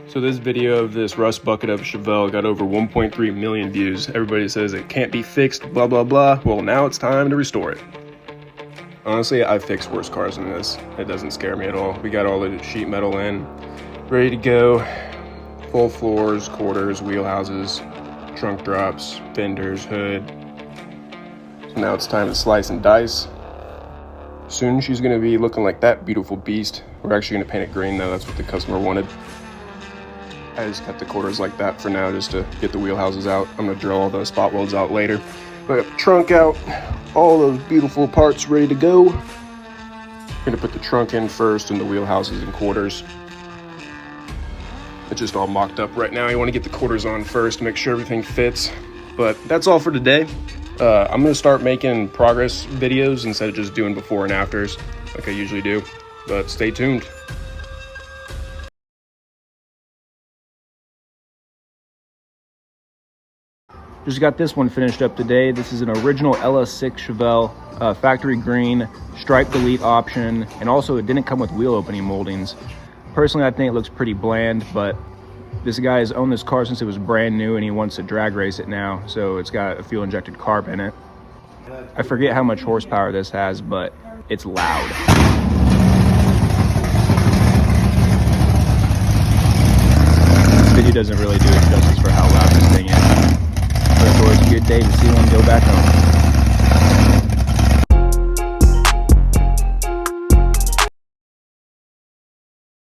So this video of this rust bucket up Chevelle got over 1.3 million views. Everybody says it can't be fixed, blah, blah, blah. Well, now it's time to restore it. Honestly, I've fixed worse cars than this. It doesn't scare me at all. We got all the sheet metal in, ready to go. Full floors, quarters, wheelhouses, trunk drops, fenders, hood. So now it's time to slice and dice. Soon she's gonna be looking like that beautiful beast. We're actually gonna paint it green though, that's what the customer wanted. I just got the quarters like that for now just to get the wheelhouses out. I'm gonna drill all the spot welds out later. I got the trunk out, all those beautiful parts ready to go. I'm gonna put the trunk in first and the wheelhouses and quarters. It's just all mocked up right now. You wanna get the quarters on first to make sure everything fits. But that's all for today. I'm gonna start making progress videos instead of just doing before and afters like I usually do. But stay tuned. Just got this one finished up today. This is an original LS6 Chevelle, factory green, stripe delete option, and also it didn't come with wheel opening moldings. Personally, I think it looks pretty bland, but this guy has owned this car since it was brand new and he wants to drag race it now, so it's got a fuel injected carb in it. I forget how much horsepower this has, but it's loud. This video doesn't really do it justice for how loud this thing is. But it's always a good day to see one go back home.